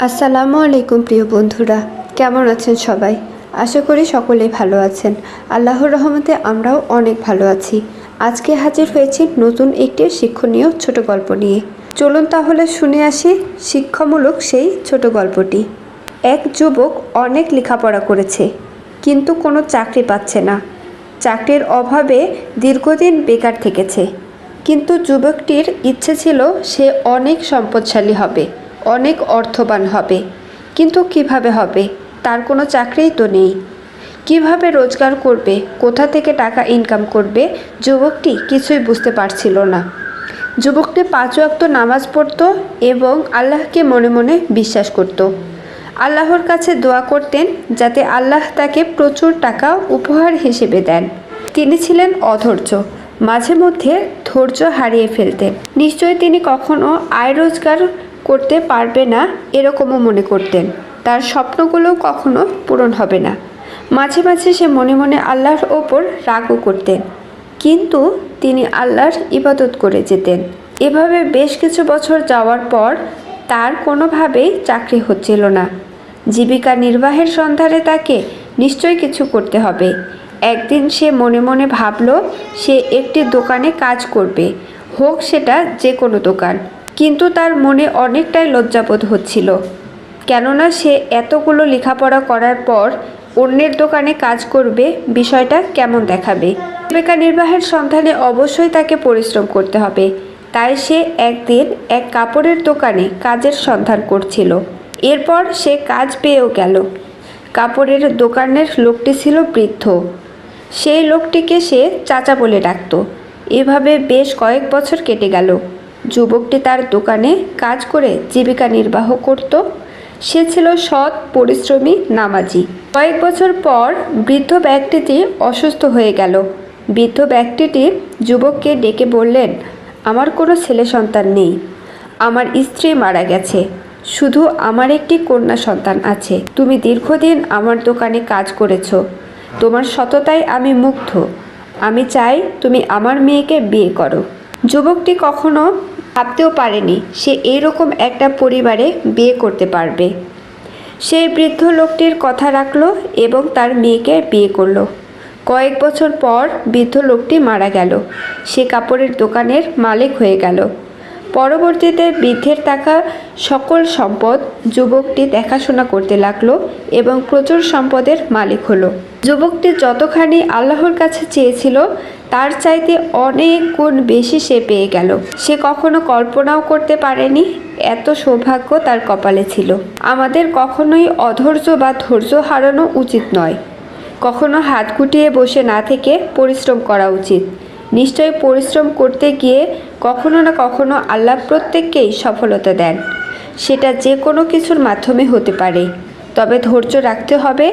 আসসালামু আলাইকুম প্রিয় বন্ধুরা, কেমন আছেন সবাই? আশা করি সকলেই ভালো আছেন। আল্লাহর রহমতে আমরাও অনেক ভালো আছি। আজকে হাজির হয়েছি নতুন একটি শিক্ষণীয় ছোট গল্প নিয়ে। চলুন তাহলে শুনে আসি শিক্ষামূলক সেই ছোট গল্পটি। এক যুবক অনেক লেখাপড়া করেছে, কিন্তু কোনো চাকরি পাচ্ছে না। চাকরির অভাবে দীর্ঘদিন বেকার থেকেছে। কিন্তু যুবকটির ইচ্ছে ছিল সে অনেক সম্পদশালী হবে, অনেক অর্থবান হবে। কিন্তু কিভাবে হবে? তার কোনো চাকরিই তো নেই। কিভাবে রোজগার করবে, কোথা থেকে টাকা ইনকাম করবে, যুবকটি কিছুই বুঝতে পারছিল না। যুবকটি 5 ওয়াক্ত নামাজ পড়ত এবং আল্লাহকে মনে মনে বিশ্বাস করত। আল্লাহর কাছে দোয়া করতেন যাতে আল্লাহ তাকে প্রচুর টাকা উপহার হিসেবে দেন। তিনি ছিলেন অধৈর্য, মাঝে মধ্যে ধৈর্য হারিয়ে ফেলতেন। নিশ্চয়ই তিনি কখনো আয় রোজগার করতে পারবে না এরকমও মনে করতেন। তার স্বপ্নগুলো কখনো পূরণ হবে না। মাঝে মাঝে সে মনে মনে আল্লাহর ওপর রাগও করতেন, কিন্তু তিনি আল্লাহর ইবাদত করে যেতেন। এভাবে বেশ কিছু বছর যাওয়ার পর তার কোনোভাবেই চাকরি হচ্ছিল না। জীবিকা নির্বাহের সন্ধানে তাকে নিশ্চয়ই কিছু করতে হবে। একদিন সে মনে মনে ভাবল সে একটি দোকানে কাজ করবে, হোক সেটা যে কোনো দোকান। কিন্তু তার মনে অনেকটাই লজ্জাবোধ হচ্ছিল, কেননা সে এতগুলো লেখাপড়া করার পর অন্যের দোকানে কাজ করবে, বিষয়টা কেমন দেখাবে। জীবিকা নির্বাহের সন্ধানে অবশ্যই তাকে পরিশ্রম করতে হবে। তাই সে একদিন এক কাপড়ের দোকানে কাজের সন্ধান করছিল। এরপর সে কাজ পেয়েও গেল। কাপড়ের দোকানের লোকটি ছিল বৃদ্ধ। সেই লোকটিকে সে চাচা বলে ডাকত। এভাবে বেশ কয়েক বছর কেটে গেল। যুবকটি তার দোকানে কাজ করে জীবিকা নির্বাহ করত। সে ছিল সৎ, পরিশ্রমী, নামাজি। কয়েক বছর পর বৃদ্ধ ব্যক্তিটি অসুস্থ হয়ে গেল। বৃদ্ধ ব্যক্তিটি যুবককে ডেকে বললেন, আমার কোনো ছেলে সন্তান নেই। আমার স্ত্রী মারা গেছে। শুধু আমার একটি কন্যা সন্তান আছে। তুমি দীর্ঘদিন আমার দোকানে কাজ করেছ। তোমার সততায় আমি মুগ্ধ। আমি চাই তুমি আমার মেয়েকে বিয়ে করো। যুবকটি কখনো ভাবতেও পারেনি সে এইরকম একটা পরিবারে বিয়ে করতে পারবে। সেই বৃদ্ধ লোকটির কথা রাখলো এবং তার মেয়েকে বিয়ে করলো। কয়েক বছর পর বৃদ্ধ লোকটি মারা গেল। সে কাপড়ের দোকানের মালিক হয়ে গেল। পরবর্তীতে বৃদ্ধের থাকা সকল সম্পদ যুবকটি দেখাশোনা করতে লাগলো এবং প্রচুর সম্পদের মালিক হলো। যুবকটি যতখানি আল্লাহর কাছে চেয়েছিল তার চাইতে অনেক গুণ বেশি সে পেয়ে গেল। সে কখনো কল্পনাও করতে পারেনি এত সৌভাগ্য তার কপালে ছিল। আমাদের কখনোই অধৈর্য বা ধৈর্য হারানো উচিত নয়। কখনো হাত গুটিয়ে বসে না থেকে পরিশ্রম করা উচিত। নিশ্চয়ই পরিশ্রম করতে গিয়ে কখনো না কখনো আল্লাহ প্রত্যেককেই সফলতা দেন। সেটা যে কোনো কিছুর মাধ্যমে হতে পারে। তবে ধৈর্য রাখতে হবে,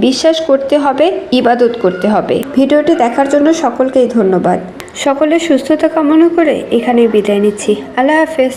বিশ্বাস করতে হবে, ইবাদত করতে হবে। ভিডিওটি দেখার জন্য সকলকেই ধন্যবাদ। সকলের সুস্থতা কামনা করে এখানেই বিদায় নিচ্ছি। আল্লাহ হাফেজ।